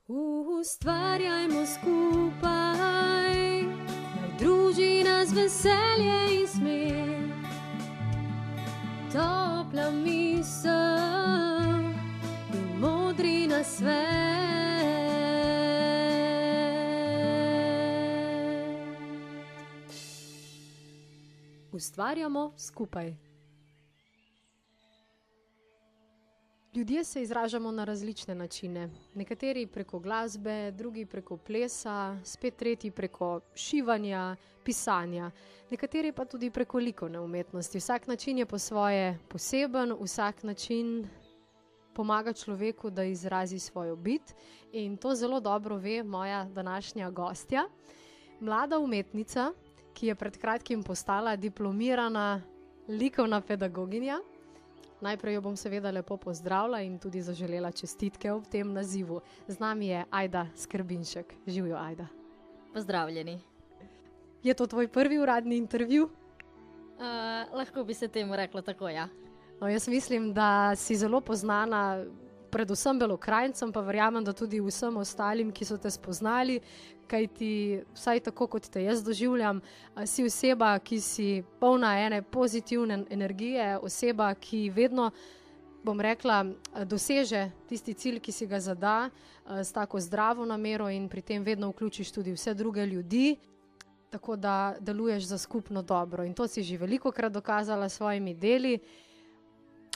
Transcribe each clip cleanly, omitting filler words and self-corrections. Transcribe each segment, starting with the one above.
Ustvarjajmo skupaj, naj druži nas veselje in smeh. Topla misel in modri nasvet. Ustvarjamo skupaj. Ljudje se izražamo na različne načine. Nekateri preko glasbe, drugi preko plesa, spet tretji preko šivanja, pisanja. Nekateri pa tudi preko likovne umetnosti. Vsak način je po svoje poseben, vsak način pomaga človeku, da izrazi svojo bit. In to zelo dobro ve moja današnja gostja, mlada umetnica, ki je pred kratkim postala diplomirana likovna pedagoginja. Najprej jo bom seveda lepo pozdravila in tudi zaželela čestitke ob tem nazivu. Z nami je Ajda Skrbinšek. Živjo, Ajda. Pozdravljeni. Je to tvoj prvi uradni intervju? Lahko bi se temu reklo tako, ja. No, jaz mislim, da si zelo poznana predvsem Belokranjcem, pa verjamem, da tudi vsem ostalim, ki so te spoznali, kajti vsaj tako, kot te jaz doživljam, si oseba, ki si polna ene pozitivne energije, oseba, ki vedno, bom rekla, doseže tisti cilj, ki si ga zada, s tako zdravo namero in pri tem vedno vključiš tudi vse druge ljudi, tako da deluješ za skupno dobro. In to si že velikokrat dokazala s svojimi deli.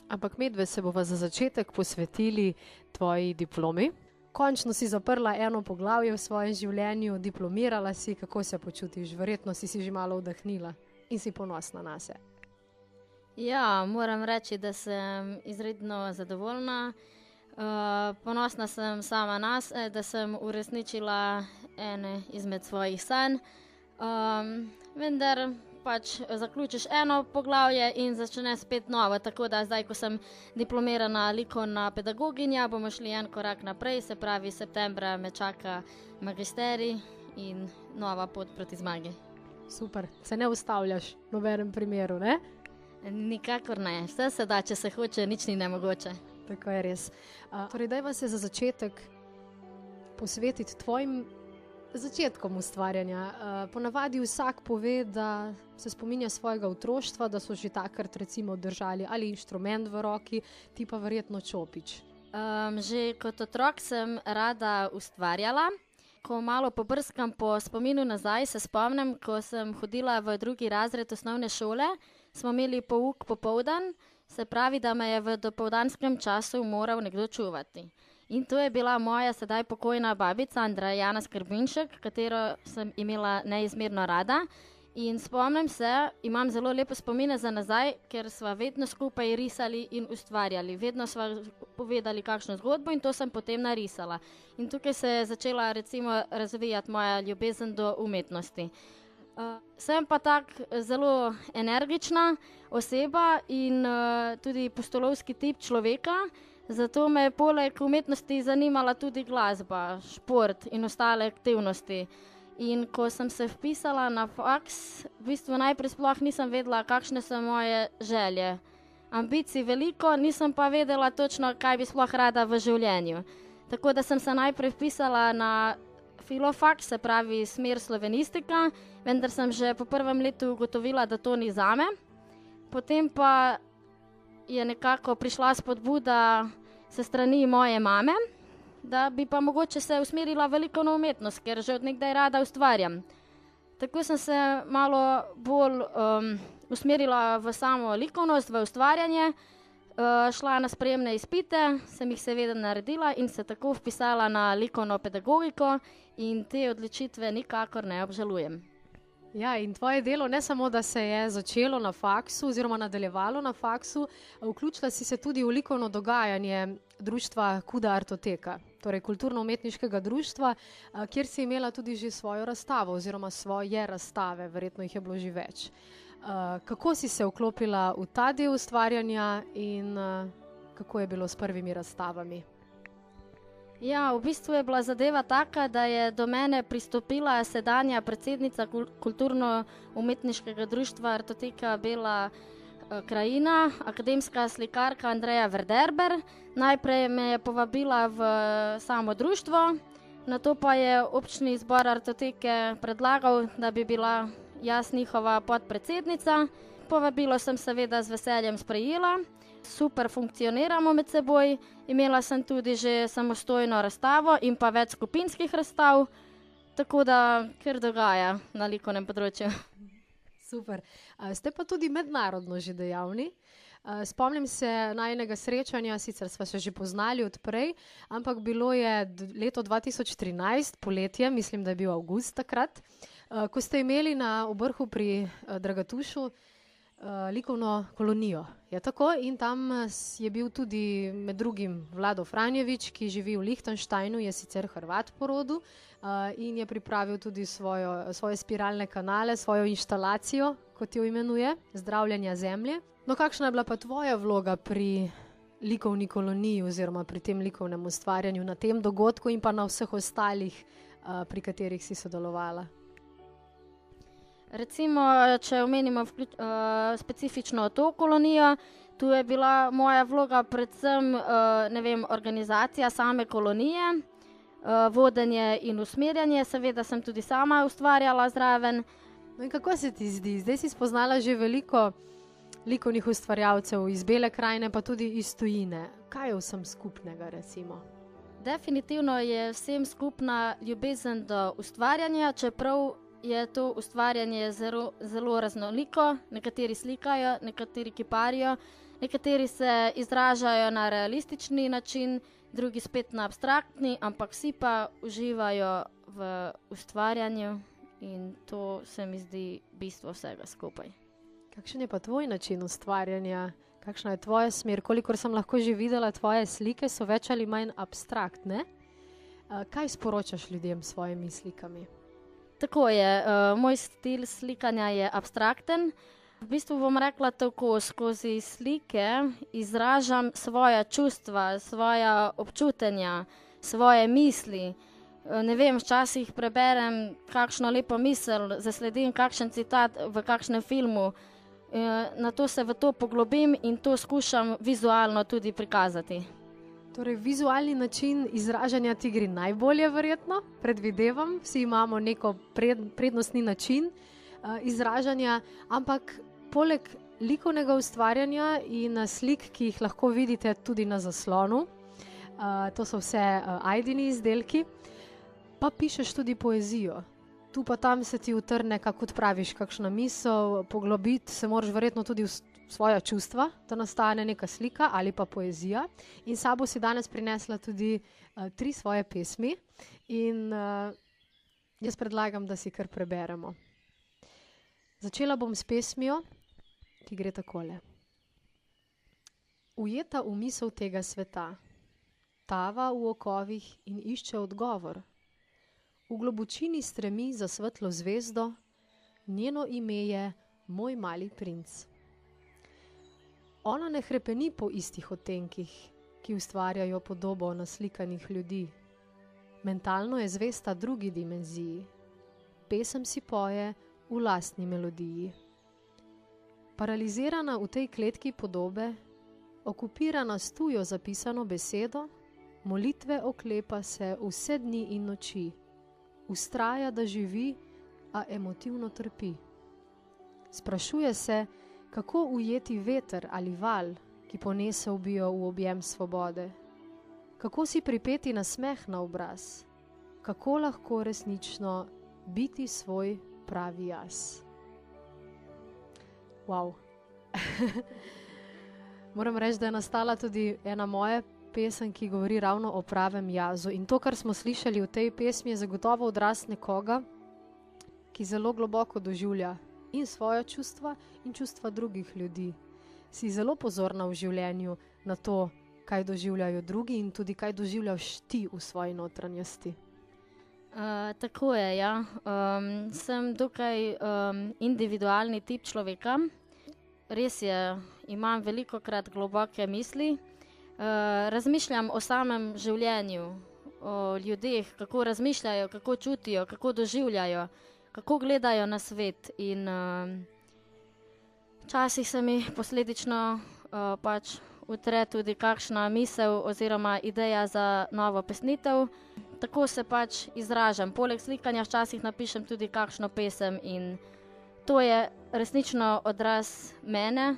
Ampak medve se bova za začetek posvetili tvoji diplomi. Končno si zaprla eno poglavje v svojem življenju, diplomirala si, kako se počutiš? Verjetno si že malo vdahnila in si ponosna nase. Ja, moram reči, da sem izredno zadovoljna. Ponosna sem sama nase, da sem uresničila ene izmed svojih sanj. Vendar pač zaključiš eno poglavje in začne spet novo, tako da zdaj, ko sem diplomirana likovna pedagoginja, bomo šli en korak naprej, se pravi septembra me čaka magisterij in nova pot proti zmagi. Super, se ne ustavljaš v nobenem primeru, ne? Nikakor ne, vse se da, če se hoče, nič ni nemogoče. Tako je res. Torej, dajva se za začetek posvetiti tvojim začetkom ustvarjanja. Ponavadi vsak pove, da se spominja svojega otroštva, da so že takrat recimo držali ali inštrument v roki, ti pa verjetno čopič. Že kot otrok sem rada ustvarjala. Ko malo pobrskam po spominu nazaj, se spomnim, ko sem hodila v 2. razred osnovne šole, smo imeli pouk popoldan, se pravi, da me je v dopoldanskem času moral nekdo čuvati. In to je bila moja sedaj pokojna babica Andrejana Skrbinšek, katero sem imela neizmerno rada. In spomnim se, imam zelo lepe spomine za nazaj, ker sva vedno skupaj risali in ustvarjali. Vedno sva povedali kakšno zgodbo in to sem potem narisala. In tukaj se je začela recimo razvijati moja ljubezen do umetnosti. Sem pa tak zelo energična oseba in tudi pustolovski tip človeka, zato me je poleg umetnosti zanimala tudi glasba, šport in ostale aktivnosti. In ko sem se vpisala na faks, v bistvu najprej sploh nisem vedela, kakšne so moje želje. Ambicij veliko, nisem pa vedela točno, kaj bi sploh rada v življenju. Tako da sem se najprej vpisala na filofaks, se pravi smer slovenistika, vendar sem že po 1. letu ugotovila, da to ni zame. Potem pa je nekako prišla spodbuda se strani moje mame, da bi pa mogoče se usmerila v likovno umetnost, ker že od nekdaj rada ustvarjam. Tako sem se malo bolj usmerila v samo likovnost, v ustvarjanje, šla na sprejemne izpite, sem jih seveda naredila in se tako vpisala na likovno pedagogiko in te odločitve nikakor ne obžalujem. Ja, in tvoje delo ne samo, da se je začelo na faksu oziroma nadaljevalo na faksu, vključila si se tudi v likovno dogajanje društva Kuda Artoteka, torej kulturno-umetniškega društva, kjer si imela tudi že svojo razstavo oziroma svoje razstave, verjetno jih je bilo že več. Kako si se vklopila v ta del ustvarjanja in kako je bilo s prvimi razstavami? Ja, v bistvu je bila zadeva taka, da je do mene pristopila sedanja predsednica kulturno-umetniškega društva Artoteka Bela Krajina, akademska slikarka Andreja Verderber. Najprej me je povabila v samo društvo Na to pa je občni zbor Artoteke predlagal, da bi bila jaz njihova podpredsednica. Povabilo sem seveda z veseljem sprejela. Super funkcioniramo med seboj. Imela sem tudi že samostojno razstavo in pa več skupinskih razstav, tako da kar dogaja na likovnem področju. Super. Ste pa tudi mednarodno že dejavni. Spomnim se najinega srečanja, sicer sva se že poznali odprej, ampak bilo je leto 2013, poletje, mislim, da je bil avgust takrat, ko ste imeli na Obrhu pri Dragatušu likovno kolonijo. Je tako? In tam je bil tudi med drugim Vlado Franjević, ki živi v Lihtenštajnu, je sicer Hrvat po rodu in je pripravil tudi svoje spiralne kanale, svojo inštalacijo, kot jo imenuje, zdravljenja zemlje. No, kakšna je bila pa tvoja vloga pri likovni koloniji oziroma pri tem likovnem ustvarjanju na tem dogodku in pa na vseh ostalih, pri katerih si sodelovala? Recimo, če omenimo specifično to kolonijo, tu je bila moja vloga predvsem organizacija same kolonije, vodenje in usmerjanje, seveda sem tudi sama ustvarjala zraven. No in kako se ti zdi? Zdaj si spoznala že veliko likovnih ustvarjalcev iz Bele krajine, pa tudi iz tujine. Kaj je vsem skupnega, recimo? Definitivno je vsem skupna ljubezen do ustvarjanja, čeprav je to ustvarjanje zelo raznoliko. Nekateri slikajo, nekateri kiparijo, nekateri se izražajo na realistični način, drugi spet na abstraktni, ampak vsi pa uživajo v ustvarjanju in to se mi zdi bistvo vsega skupaj. Kakšen je pa tvoj način ustvarjanja? Kakšna je tvoja smer? Kolikor sem lahko že videla, tvoje slike so več ali manj abstraktne. Kaj sporočaš ljudem s svojimi slikami? Tako je, moj stil slikanja je abstrakten. V bistvu bom rekla tako, skozi slike izražam svoja čustva, svoja občutenja, svoje misli. Ne vem, včasih preberem kakšno lepo misel, zasledim kakšen citat v kakšnem filmu, na to se v to poglobim in to skušam vizualno tudi prikazati. Torej, vizualni način izražanja ti gre najbolje, verjetno, predvidevam. Vsi imamo neko prednostni način izražanja, ampak poleg likovnega ustvarjanja in slik, ki jih lahko vidite tudi na zaslonu, to so vse Aidini izdelki, pa pišeš tudi poezijo. Tu pa tam se ti utrne, kako praviš, kakšna misel, poglobiti se moraš verjetno tudi v svoja čustva, da nastane neka slika ali pa poezija. In sabo si danes prinesla tudi 3 svoje pesmi in jaz predlagam, da si kar preberemo. Začela bom s pesmijo, ki gre takole. Ujeta v misel tega sveta, tava v okovih in išče odgovor. V globočini stremi za svetlo zvezdo, njeno ime je Moj mali princ. Ona ne hrepeni po istih odtenkih, ki ustvarjajo podobo naslikanih ljudi. Mentalno je zvesta drugi dimenziji. Pesem si poje v lastni melodiji. Paralizirana v tej kletki podobe, okupirana s tujo zapisano besedo, molitve oklepa se vse dni in noči. Vztraja, da živi, a emotivno trpi. Sprašuje se, kako ujeti veter ali val, ki ponese ubijo v objem svobode. Kako si pripeti na smeh na obraz? Kako lahko resnično biti svoj pravi jaz? Wow. Moram reči, da je nastala tudi ena moja pesem, ki govori ravno o pravem jazu. In to, kar smo slišali v tej pesmi, je zagotovo odraz nekoga, ki zelo globoko doživlja in svoja čustva in čustva drugih ljudi. Si zelo pozorna v življenju na to, kaj doživljajo drugi in tudi kaj doživljaš ti v svoji notranjosti. Tako je, ja. Sem dokaj individualni tip človeka. Res je, imam velikokrat globoke misli. Razmišljam o samem življenju, o ljudeh, kako razmišljajo, kako čutijo, kako doživljajo, kako gledajo na svet. In včasih se mi posledično utre tudi kakšna misel oziroma ideja za novo pesnitev. tako se pač izražam. Poleg slikanja včasih napišem tudi kakšno pesem in to je resnično odraz mene.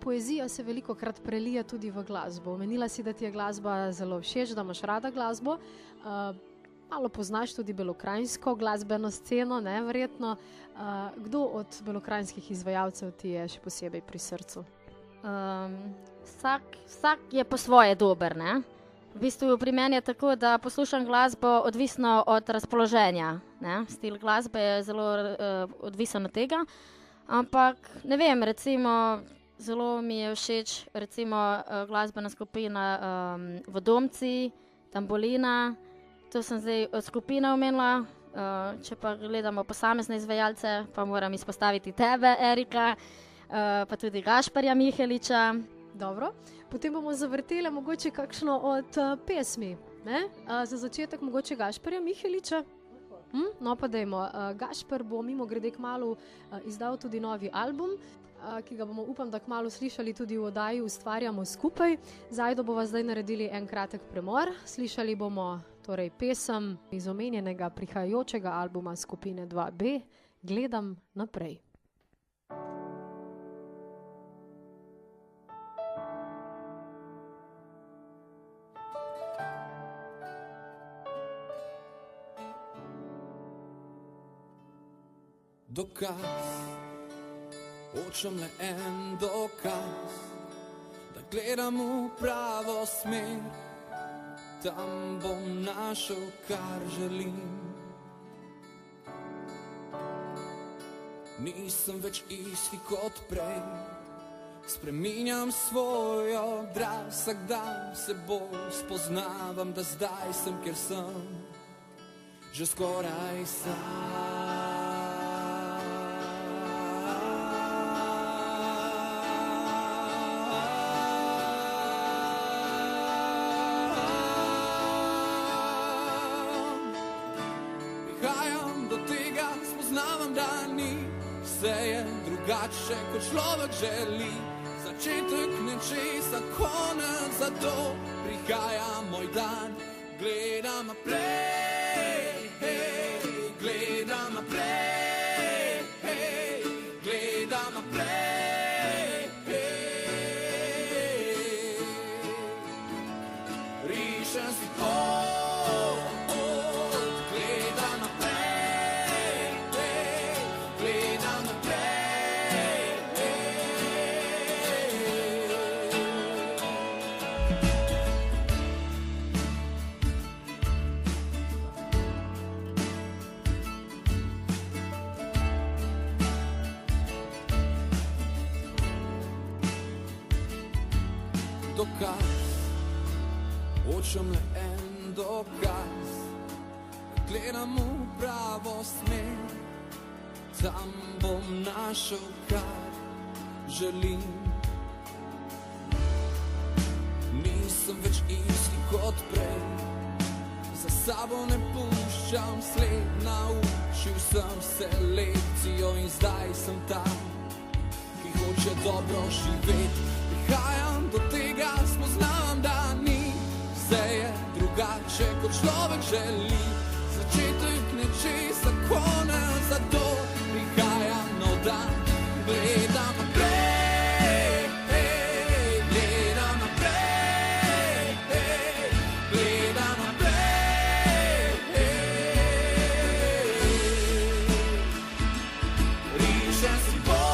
Poezija se velikokrat prelija tudi v glasbo. Omenila si, da ti je glasba zelo všeč, da imaš rada glasbo. Malo poznaš tudi belokranjsko glasbeno sceno, ne, verjetno. Kdo od belokranjskih izvajalcev ti je še posebej pri srcu? Vsak je po svoje dober, ne? V bistvu pri meni je tako, da poslušam glasbo odvisno od razpoloženja, ne? Stil glasbe je zelo odvisen od tega, ampak ne vem, recimo zelo mi je všeč recimo glasbena skupina Vodomci, Tambolina, to sem zdaj od skupine omenila, če pa gledamo posamezne izvajalce, pa moram izpostaviti tebe, Erika, pa tudi Gašperja Miheliča. Dobro, potem bomo zavrteli mogoče kakšno od pesmi, ne? Za začetek mogoče Gašperja Miheliča. No pa dajmo, Gašper bo mimogrede kmalu izdal tudi novi album, ki ga bomo, upam, da kmalu slišali tudi v oddaji Ustvarjamo skupaj. Zajdo bova zdaj naredili en kratek premor, slišali bomo torej pesem iz omenjenega prihajajočega albuma skupine 2B, Gledam naprej. Dokaz, hočem le en dokaz, da gledam v pravo smer, tam bom našel, kar želim. Nisem več isti kot prej, spreminjam svoj odraz, vsak dan se bolj spoznavam, da zdaj sem, kjer sem, že skoraj sam. Vse je drugače, kot človek želi, začetek nečesa, konec, zato prihaja moj dan. Gledam naprej, gledam naprej, gledam naprej, rišem si pot, gledam naprej. Dokaz, hočem le en dokaz, gledam v pravo smer, tam bom našel, kar želim. Nisem več isti kot prej, za sabo ne puščam sled, naučil sem se lekcijo in zdaj sem tam, ki hoče dobro živeti. Prihajam do tega, spoznavam, da ni vse je drugače, kot človek želi, začetek nečesa, konec, zato prihajam nov dan. Gledam naprej, gledam naprej, gledam naprej, rišem si pot.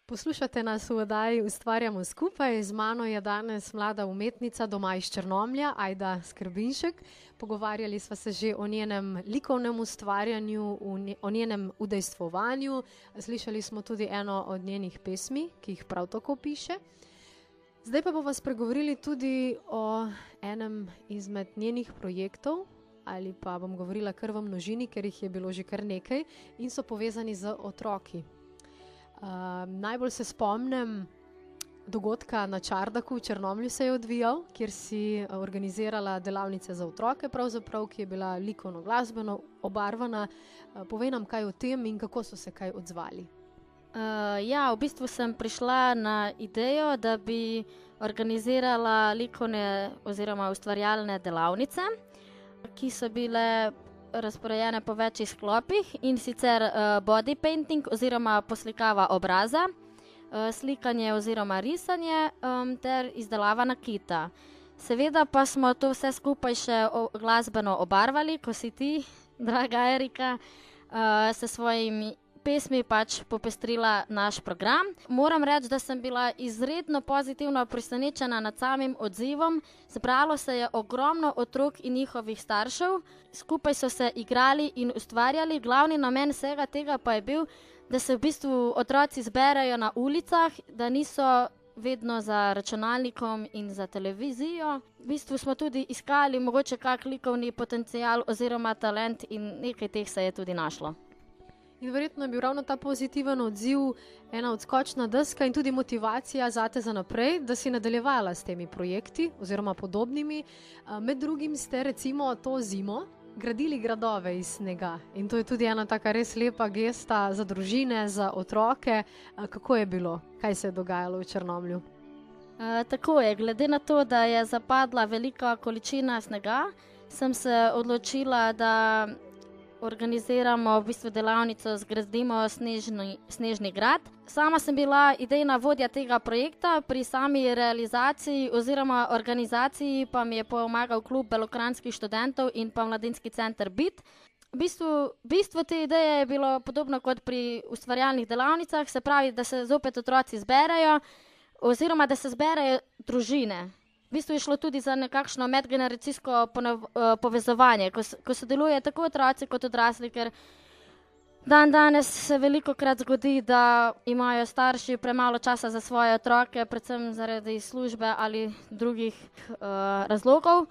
Poslušate nas v oddaji Ustvarjamo skupaj. Z mano je danes mlada umetnica doma iz Črnomlja, Ajda Skrbinšek. Pogovarjali sva se že o njenem likovnem ustvarjanju, o njenem udejstvovanju. Slišali smo tudi eno od njenih pesmi, ki jih prav tako piše. Zdaj pa bomo spregovorili tudi o enem izmed njenih projektov, ali pa bom govorila kar v množini, ker jih je bilo že kar nekaj in so povezani z otroki. Najbolj se spomnim dogodka na Čardaku v Črnomlju se je odvijal, kjer si organizirala delavnice za otroke, pravzaprav, ki je bila likovno glasbeno obarvana. Povej nam kaj o tem in kako so se kaj odzvali. V bistvu sem prišla na idejo, da bi organizirala likovne oziroma ustvarjalne delavnice, ki so bile razporejene po večjih sklopih, in sicer body painting oziroma poslikava obraza, slikanje oziroma risanje ter izdelava nakita. Seveda pa smo to vse skupaj še glasbeno obarvali, ko si ti, draga Erika, s svojimi pesmi pač popestrila naš program. Moram reči, da sem bila izredno pozitivno presenečena nad samim odzivom. Zbralo se je ogromno otrok in njihovih staršev. Skupaj so se igrali in ustvarjali. Glavni namen vsega tega pa je bil, da se v bistvu otroci zberajo na ulicah, da niso vedno za računalnikom in za televizijo. V bistvu smo tudi iskali mogoče kak likovni potencial oziroma talent in nekaj teh se je tudi našlo. In verjetno je bil ravno ta pozitiven odziv ena odskočna deska in tudi motivacija zate za naprej, da si nadaljevala s temi projekti oziroma podobnimi. Med drugim ste recimo to zimo gradili gradove iz snega in to je tudi ena taka res lepa gesta za družine, za otroke. Kako je bilo? Kaj se je dogajalo v Črnomlju? Tako je, glede na to, da je zapadla velika količina snega, sem se odločila, da organiziramo v bistvu delavnico, zgradimo snežni grad. Sama sem bila idejna vodja tega projekta, pri sami realizaciji oziroma organizaciji pa mi je pomagal klub belokranjskih študentov in pa mladinski center BIT. Bistvo te ideje je bilo podobno kot pri ustvarjalnih delavnicah, se pravi, da se zopet otroci zberajo oziroma da se zberajo družine. V bistvu je šlo tudi za nekakšno medgeneracijsko povezovanje, ko sodeluje tako otroci kot odrasli, ker danes se velikokrat zgodi, da imajo starši premalo časa za svoje otroke, predvsem zaradi službe ali drugih razlogov.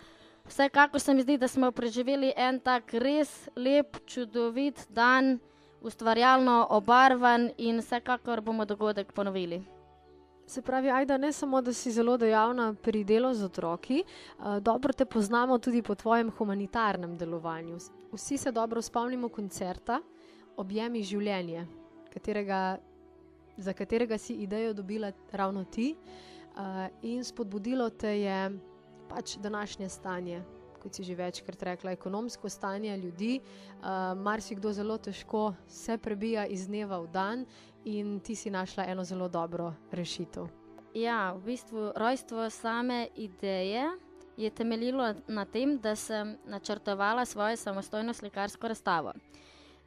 Vsekakor se mi zdi, da smo preživeli en tak res lep, čudovit dan, ustvarjalno obarvan in vsekakor bomo dogodek ponovili. Se pravi, Ajda, ne samo, da si zelo dejavna pri delu z otroki, dobro te poznamo tudi po tvojem humanitarnem delovanju. Vsi se dobro spomnimo koncerta Objemi življenje, za katerega si idejo dobila ravno ti in spodbudilo te je pač današnje stanje, kot si že večkrat rekla, ekonomsko stanje ljudi. Marsikdo zelo težko se prebija iz dneva v dan in ti si našla eno zelo dobro rešitev. Ja, v bistvu rojstvo same ideje je temeljilo na tem, da sem načrtovala svojo samostojno slikarsko razstavo.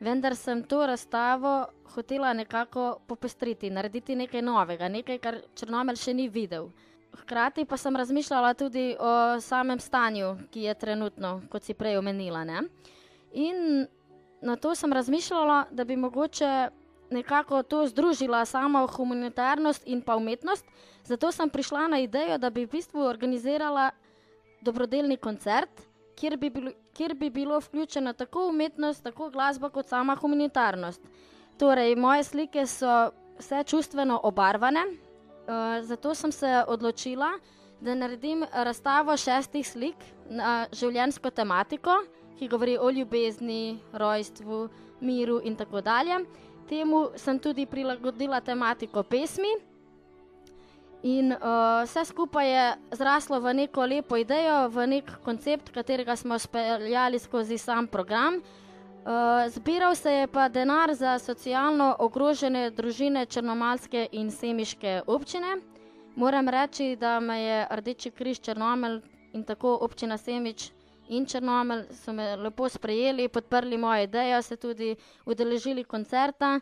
Vendar sem to razstavo hotela nekako popestriti, narediti nekaj novega, nekaj, kar Črnomelj še ni videl. Hkrati pa sem razmišljala tudi o samem stanju, ki je trenutno, kot si prej omenila, ne? In na to sem razmišljala, da bi mogoče nekako to združila samo humanitarnost in pa umetnost. Zato sem prišla na idejo, da bi v bistvu organizirala dobrodelni koncert, kjer bi bilo vključeno tako umetnost, tako glasba kot sama humanitarnost. Torej, moje slike so vse čustveno obarvane, zato sem se odločila, da naredim razstavo 6 slik na življenjsko tematiko, ki govori o ljubezni, rojstvu, miru in tako dalje. Temu sem tudi prilagodila tematiko pesmi in vse skupaj je zraslo v neko lepo idejo, v nek koncept, katerega smo speljali skozi sam program. Zbiral se je pa denar za socialno ogrožene družine črnomaljske in semiške občine. Moram reči, da me je Rdeči križ Črnomelj in tako občina Semič in Črnomelj so me lepo sprejeli, podprli mojo idejo, se tudi udeležili koncerta.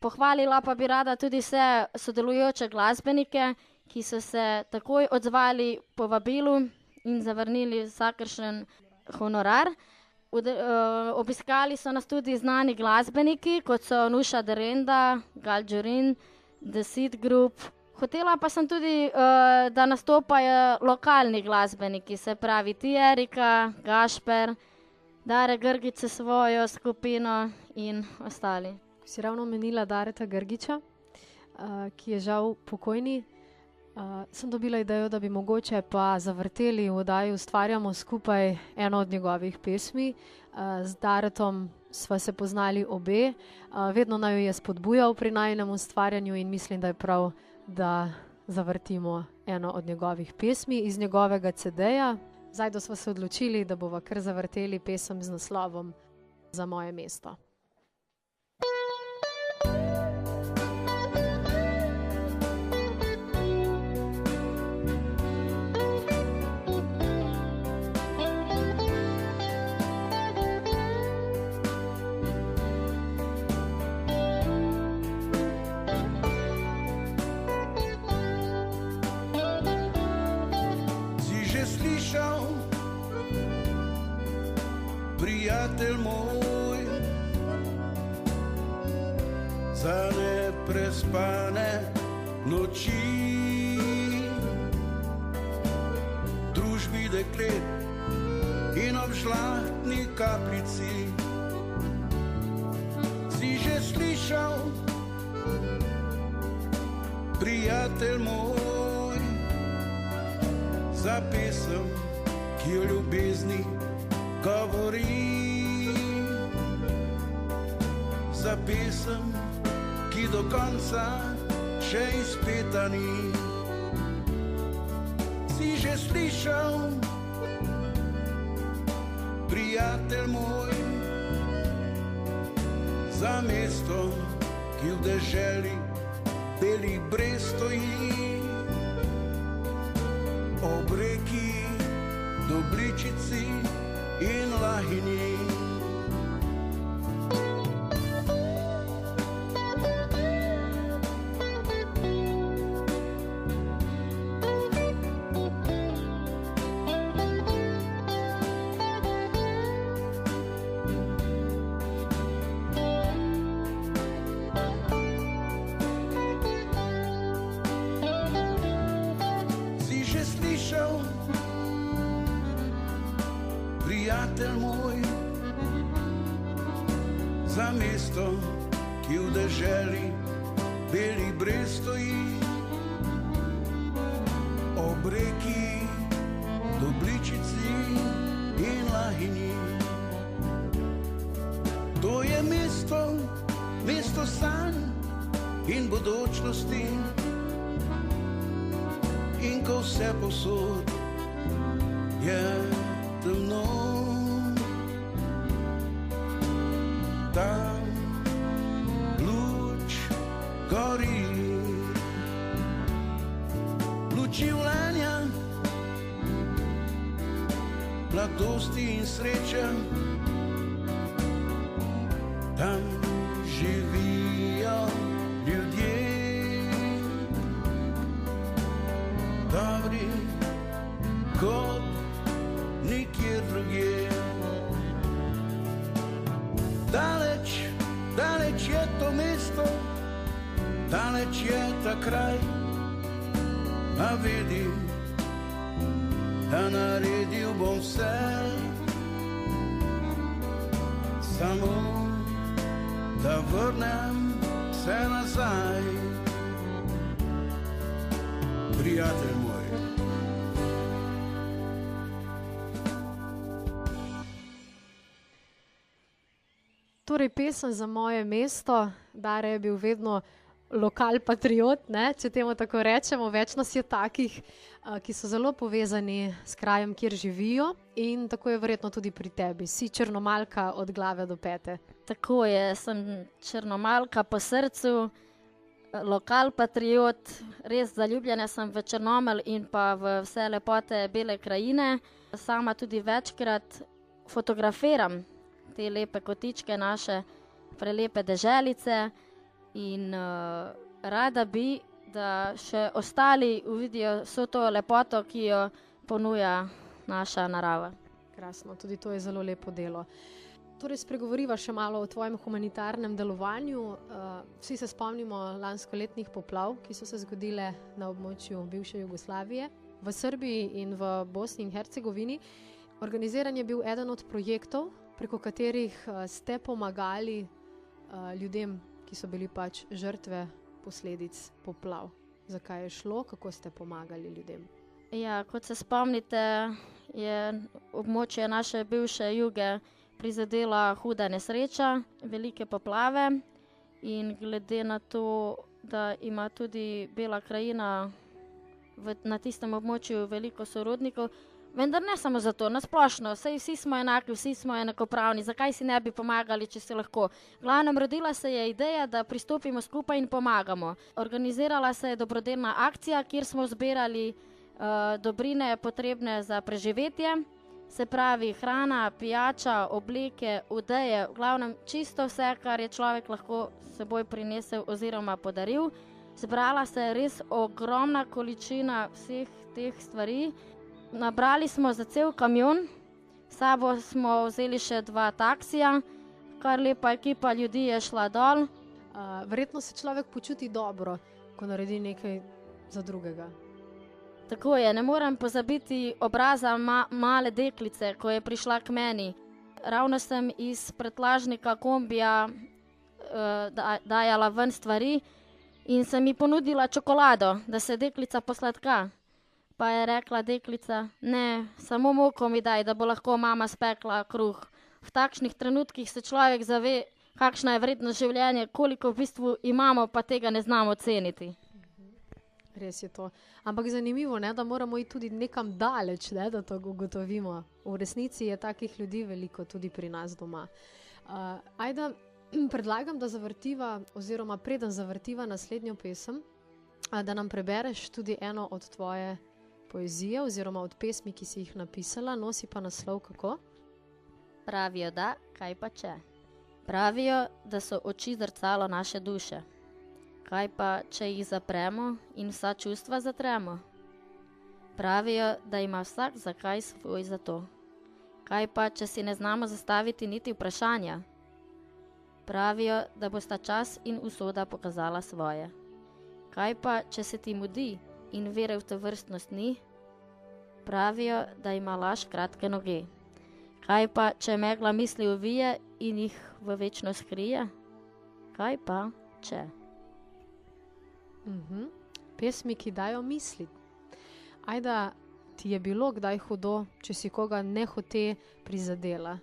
Pohvalila pa bi rada tudi vse sodelujoče glasbenike, ki so se takoj odzvali povabilu in zavrnili vsakršen honorar. Obiskali so nas tudi znani glasbeniki, kot so Nuša Derenda, Gal Džurin, The Seed Group. Hotela pa sem tudi, da nastopajo lokalni glasbeniki, se pravi ti Erika, Gašper, Dare Grgić s svojo skupino in ostali. Si ravno omenila Dareta Grgića, ki je žal pokojni. Sem dobila idejo, da bi mogoče pa zavrteli v oddaji Ustvarjamo skupaj eno od njegovih pesmi. Z Daretom sva se poznali obe, vedno naju je spodbujal pri najinem ustvarjanju in mislim, da je prav, da zavrtimo eno od njegovih pesmi iz njegovega CD-ja. Zdaj sva se odločili, da bova kar zavrteli pesem z naslovom Za moje mesto. Prijatelj moj, za neprespane noči, družbi deklet in ob žlahtni kapljici. Si že slišal, prijatelj moj, za pesem, ki o ljubezni govori, za pesem, ki do konca še izpeta ni. Si že slišal, prijatelj moj, za mesto, ki v deželi belih brez stoji, ob reki Dobričici in Lahini. Si že slišal, prijatelj moj, za mesto, ki v deželi belih brez stoji, ob reki Dobričici in Lahini. To je mesto, mesto sanj in bodočnosti, in ko vse posod je temno, tam luč gori, luč življenja, mladosti in sreče. Tam živijo ljudje, dobri kot nikjer drugje. Daleč, daleč je to mesto, daleč je ta kraj, a vidim, da naredil bom vse, samo da vrnem se nazaj. Prijatelj moj. Torej, pesem Za moje mesto. Dare je bil vedno lokal patriot, ne? Če temu tako rečemo. Več nas je takih, ki so zelo povezani s krajem, kjer živijo, in tako je verjetno tudi pri tebi. Si Črnomaljka od glave do pete. Tako je, sem Črnomaljka po srcu, lokal patriot, res zaljubljena sem v Črnomelj in pa v vse lepote Bele krajine. Sama tudi večkrat fotografiram te lepe kotičke, naše prelepe deželice. in rada bi, da še ostali uvidijo vso to lepoto, ki jo ponuja naša narava. Krasno, tudi to je zelo lepo delo. Torej, spregovoriva še malo o tvojem humanitarnem delovanju. Vsi se spomnimo lanskoletnih poplav, ki so se zgodile na območju bivše Jugoslavije, v Srbiji in v Bosni in Hercegovini. Organiziran je bil eden od projektov, preko katerih ste pomagali ljudem, ki so bili pač žrtve posledic poplav. Zakaj je šlo, kako ste pomagali ljudem? Ja, kot se spomnite, je območje naše bivše Juge prizadela huda nesreča, velike poplave in glede na to, da ima tudi Bela krajina na tistem območju veliko sorodnikov, vendar ne samo zato, nasplošno, vsi smo enaki, vsi smo enakopravni, zakaj si ne bi pomagali, če se lahko. Glavnem, rodila se je ideja, da pristopimo skupaj in pomagamo. Organizirala se je dobrodelna akcija, kjer smo zbirali dobrine potrebne za preživetje, se pravi hrana, pijača, obleke, odeje, v glavnem čisto vse, kar je človek lahko s seboj prinesel oziroma podaril. Zbrala se je res ogromna količina vseh teh stvari. Nabrali smo za cel kamion, s sabo smo vzeli še 2 taksija, kar lepa ekipa ljudi je šla dol. Verjetno se človek počuti dobro, ko naredi nekaj za drugega. Tako je, ne morem pozabiti obraza male deklice, ko je prišla k meni. Ravno sem iz pretlažnika kombija dajala ven stvari in sem ji ponudila čokolado, da se deklica posladka. Pa je rekla deklica, ne, samo moko mi daj, da bo lahko mama spekla kruh. V takšnih trenutkih se človek zave, kakšna je vrednost življenja, koliko v bistvu imamo, pa tega ne znamo ceniti. Res je to. Ampak zanimivo, ne, da moramo iti tudi nekam daleč, ne, da to ugotovimo. V resnici je takih ljudi veliko tudi pri nas doma. Ajda, predlagam, da zavrtiva, oziroma preden zavrtiva naslednjo pesem, da nam prebereš tudi eno od tvoje poezije oziroma od pesmi, ki si jih napisala. Nosi pa naslov kako? Pravijo da, kaj pa če. Pravijo, da so oči zrcalo naše duše. Kaj pa, če jih zapremo in vsa čustva zatremo? Pravijo, da ima vsak zakaj svoj za to. Kaj pa, če si ne znamo zastaviti niti vprašanja? Pravijo, da bosta čas in usoda pokazala svoje. Kaj pa, če se ti mudi in vere v to vrstnost ni? Pravijo, da ima laž kratke noge. Kaj pa, če megla misli uvije in jih v večnost krije? Kaj pa, če? Pesmi, ki dajo misliti. Ajda, ti je bilo kdaj hudo, če si koga nehote prizadela?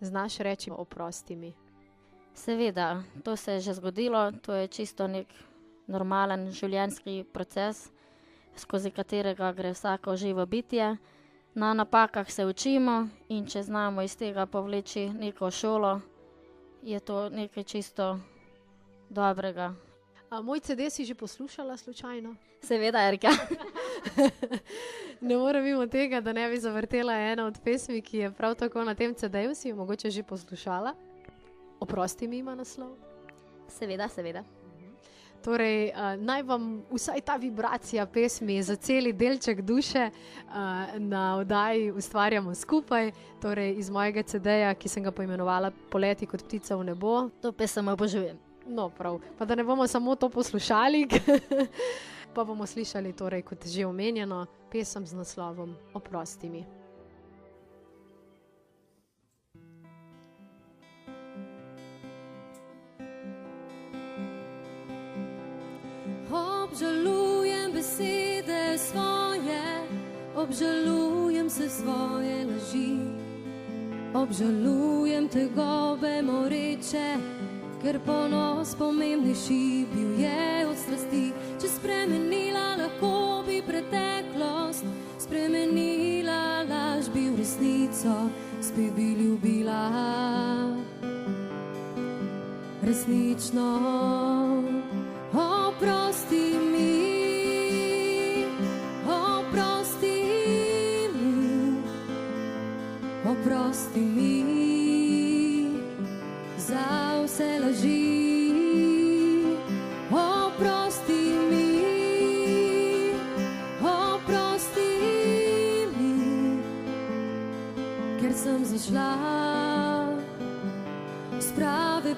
Znaš reči oprosti mi? Seveda, to se je že zgodilo, to je čisto nek normalen življenjski proces, skozi katerega gre vsako živo bitje. Na napakah se učimo in če znamo iz tega povleči neko šolo, je to nekaj čisto dobrega. Moj CD si že poslušala slučajno? Seveda, Erika. Ne morem mimo tega, da ne bi zavrtela ena od pesmi, ki je prav tako na tem CD-ju, si jo mogoče že poslušala. Oprosti mi ima naslov? Seveda, seveda. Torej, naj vam vsaj ta vibracija pesmi za celi delček duše na oddaji ustvarjamo skupaj, torej iz mojega CD-ja, ki sem ga poimenovala Poleti kot ptica v nebo. To pesem obožujem. No, prav. Pa da ne bomo samo to poslušali, pa bomo slišali, torej, kot že omenjeno, pesem z naslovom Oprosti mi. Obžalujem besede svoje, obžalujem se svoje laži, obžalujem tegobe moreče, ker ponos pomembnejši bil je od strasti. Če spremenila lahko bi preteklost, spremenila laž bi v resnico, spet bi ljubila resnično. Oprosti mi, oprosti mi, oprosti mi za vse laži,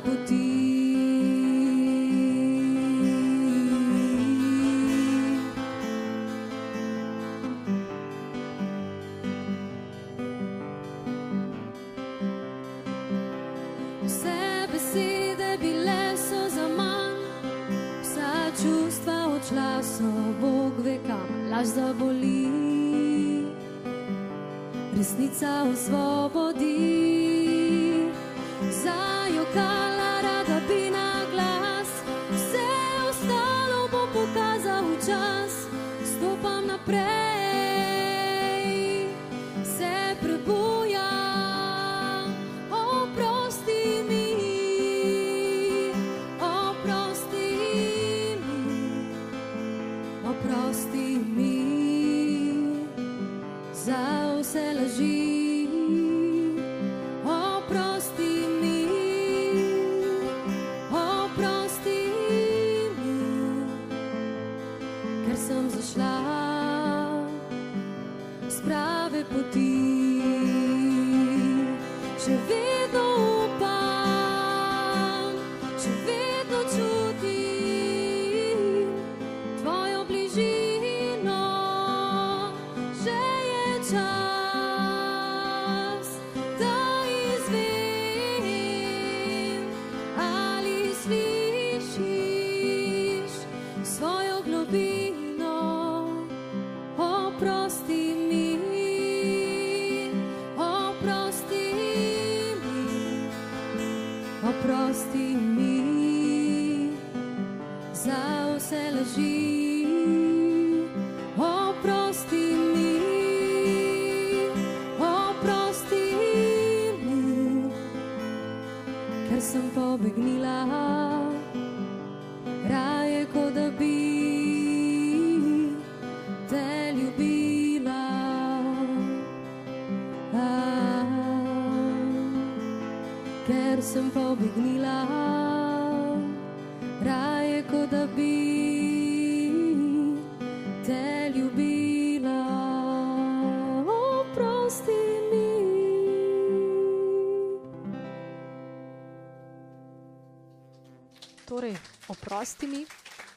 poti. Vse besede bile so zaman, vsa čustva odšla so, Bog ve kam, laž zaboli. Resnica osvobodi, zajokala rada bi na glas, vse ostalo bo pokazal čas, stopam naprej, se prebujam, oprosti mi, oprosti mi, oprosti mi. Za vse laži, oprosti mi, oprosti mi, ker sem zašla s prave poti. Še vedno upam, še vedno čutim tvojo bližino, že čas, da izvem, ali slišiš svojo globino. Oprosti mi, oprosti mi, oprosti mi za vse laži. Oprosti mi, ker sem pobegnila, raje kot da bi te ljubila. Ker sem pobegnila, raje kot da bi te ljubila. Oprosti mi. Torej, Oprosti mi,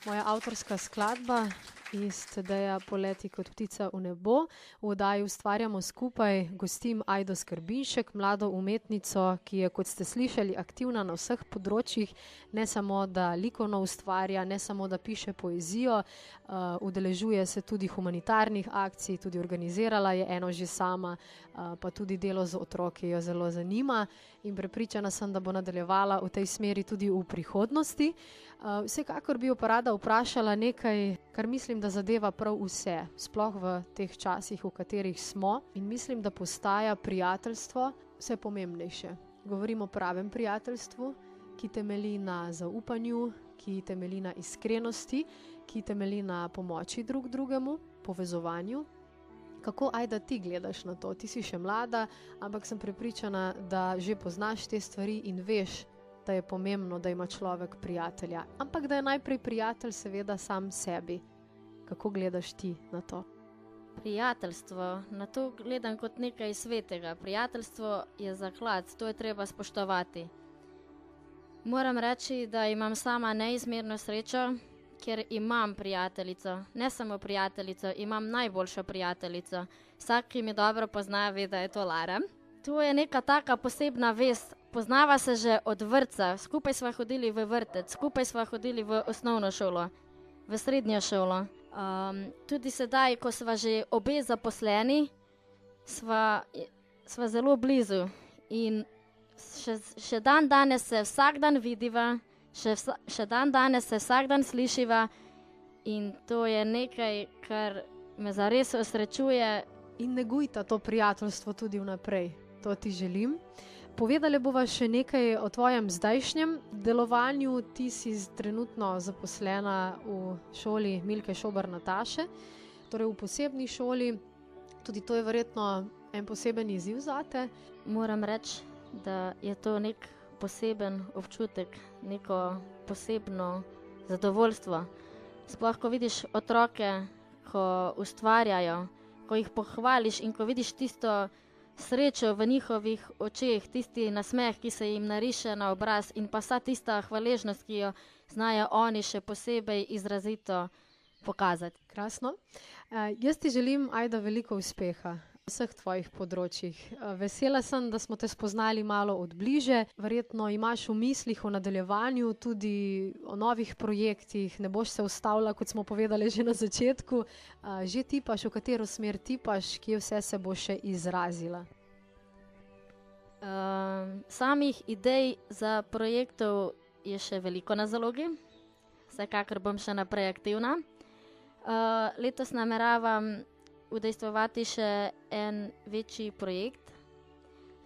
moja avtorska skladba iz CD-ja Poleti kot ptica v nebo. V oddaji Ustvarjamo skupaj gostim Ajdo Skrbinšek, mlado umetnico, ki je, kot ste slišali, aktivna na vseh področjih, ne samo da likovno ustvarja, ne samo da piše poezijo, udeležuje se tudi humanitarnih akcij, tudi organizirala je eno že sama, pa tudi delo z otroki jo zelo zanima in prepričana sem, da bo nadaljevala v tej smeri tudi v prihodnosti. Vsekakor bi jo pa rada vprašala nekaj, kar mislim, da zadeva prav vse, sploh v teh časih, v katerih smo, in mislim, da postaja prijateljstvo vse pomembnejše. Govorimo o pravem prijateljstvu, ki temelji na zaupanju, ki temelji na iskrenosti, ki temelji na pomoči drug drugemu, povezovanju. Kako, Ajda, ti gledaš na to? Ti si še mlada, ampak sem prepričana, da že poznaš te stvari in veš, da je pomembno, da ima človek prijatelja. Ampak da je najprej prijatelj seveda sam sebi. Kako gledaš ti na to? Prijateljstvo, na to gledam kot nekaj svetega. Prijateljstvo je zaklad, to je treba spoštovati. Moram reči, da imam sama neizmerno srečo, ker imam prijateljico. Ne samo prijateljico, imam najboljšo prijateljico. Vsak, ki mi dobro pozna, ve, da je to Lara. To je neka taka posebna vez. Poznava se že od vrtca. Skupaj sva hodili v vrtec, skupaj sva hodili v osnovno šolo, v srednjo šolo. Tudi sedaj, ko sva že obe zaposleni, sva zelo blizu. In še dan danes se vsak dan vidiva, še dan danes se vsak dan slišiva in to je nekaj, kar me zares osrečuje. In negujta to prijateljstvo tudi vnaprej. To ti želim. Povedali bova še nekaj o tvojem zdajšnjem delovanju. Ti si trenutno zaposlena v šoli Milke Šober Nataše, torej v posebni šoli. Tudi to je verjetno en poseben izziv zate. Moram reči, da je to nek poseben občutek, neko posebno zadovoljstvo. Sploh, ko vidiš otroke, ko ustvarjajo, ko jih pohvališ in ko vidiš tisto srečo v njihovih očeh, tisti nasmeh, ki se jim nariše na obraz in pa vsa tista hvaležnost, ki jo znajo oni še posebej izrazito pokazati. Krasno. Jaz ti želim, Ajda, veliko uspeha v vseh tvojih področjih. Vesela sem, da smo te spoznali malo od bliže. Verjetno imaš v mislih o nadaljevanju, tudi o novih projektih. Ne boš se ustavila, kot smo povedali že na začetku. Že tipaš, v katero smer tipaš, kje vse se bo še izrazila? Samih idej za projektov je še veliko na zalogi. Vsekakor bom še naprej aktivna. Letos nameravam udejstvovati še en večji projekt,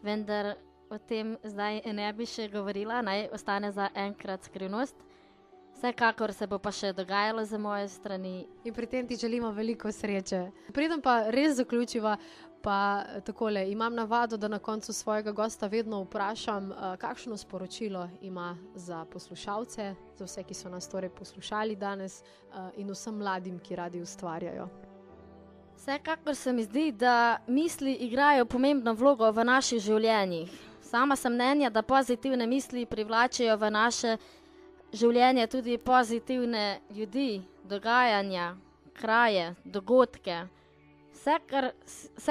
vendar o tem zdaj ne bi še govorila, naj ostane za enkrat skrivnost. Vsekakor se bo pa še dogajalo z moje strani. In pri tem ti želimo veliko sreče. Preden pa res zaključiva, pa takole, imam navado, da na koncu svojega gosta vedno vprašam, kakšno sporočilo ima za poslušalce, za vse, ki so nas torej poslušali danes, in vsem mladim, ki radi ustvarjajo. Vsekakor se mi zdi, da misli igrajo pomembno vlogo v naših življenjih. Sama sem mnenja, da pozitivne misli privlačijo v naše življenje tudi pozitivne ljudi, dogajanja, kraje, dogodke. Vse,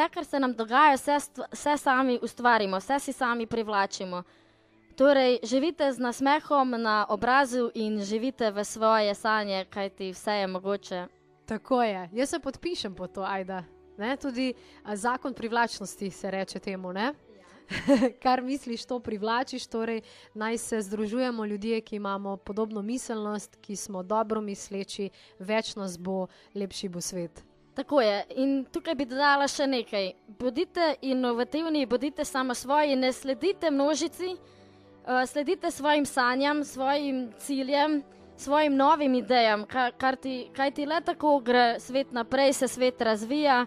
kar se nam dogaja, vse sami ustvarimo, vse si sami privlačimo. Torej, živite z nasmehom na obrazu in živite v svoje sanje, kajti vse je mogoče. Tako je. Jaz se podpišem po to, Ajda. Ne? Tudi zakon privlačnosti se reče temu, ne? Kar misliš, to privlačiš, torej naj se združujemo ljudje, ki imamo podobno miselnost, ki smo dobro misleči, več nas bo, lepši bo svet. Tako je. In tukaj bi dodala še nekaj. Bodite inovativni, bodite samosvoji, ne sledite množici, sledite svojim sanjam, svojim ciljem, svojim novim idejam, kaj ti le tako gre svet naprej, se svet razvija,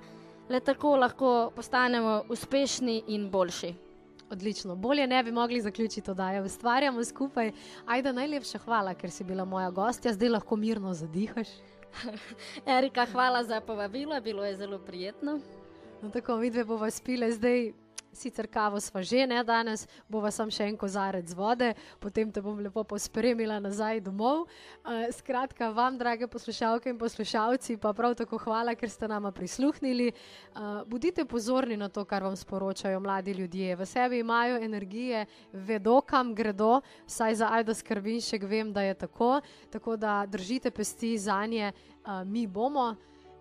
le tako lahko postanemo uspešni in boljši. Odlično. Bolje ne bi mogli zaključiti oddajo. Ustvarjamo skupaj. Ajda, najlepša hvala, ker si bila moja gostja. Zdaj lahko mirno zadihaš. Erika, hvala za povabilo, bilo je zelo prijetno. No tako, midve bova spile zdaj, sicer kavo sva že, ne danes, bova sam še en kozarec vode, potem te bom lepo pospremila nazaj domov. Skratka, vam, drage poslušalke in poslušalci, pa prav tako hvala, ker ste nama prisluhnili. Bodite pozorni na to, kar vam sporočajo mladi ljudje. V sebi imajo energije, vedo, kam gredo, saj za Ajdo Skrbinšek vem, da je tako, tako da držite pesti zanje, mi bomo.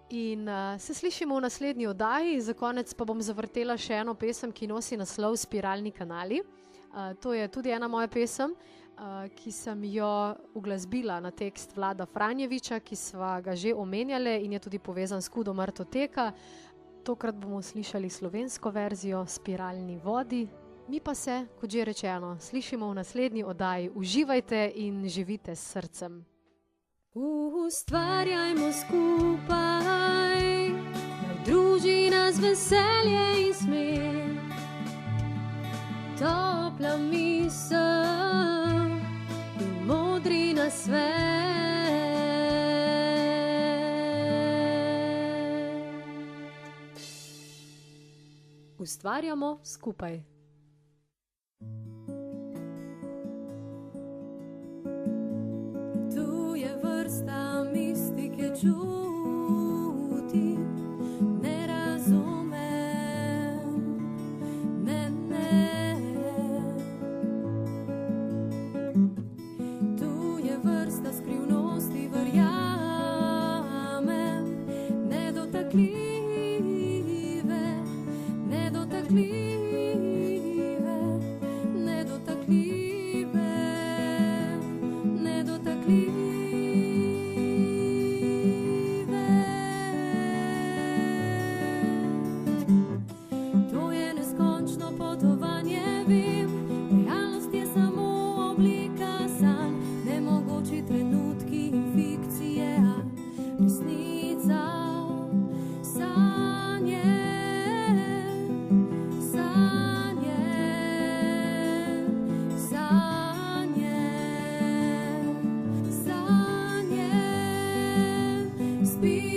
In se slišimo v naslednji oddaji. Za konec pa bom zavrtela še eno pesem, ki nosi naslov Spiralni kanali. To je tudi ena moja pesem, ki sem jo uglasbila na tekst Vlada Franjeviča, ki sva ga že omenjali in je tudi povezan s Kudo Martoteka. Tokrat bomo slišali slovensko verzijo Spiralni vodi. Mi pa se, kot že rečeno, slišimo v naslednji oddaji. Uživajte in živite s srcem. Ustvarjajmo skupaj, naj druži nas veselje in smeh, topla misel in modri nasvet. Ustvarjamo skupaj. Čutim, ne razumem, ne. Tu je vrsta skrivnosti, verjamem, nedotakljive, nedotakljive, nedotakljive, nedotakljive. Speak.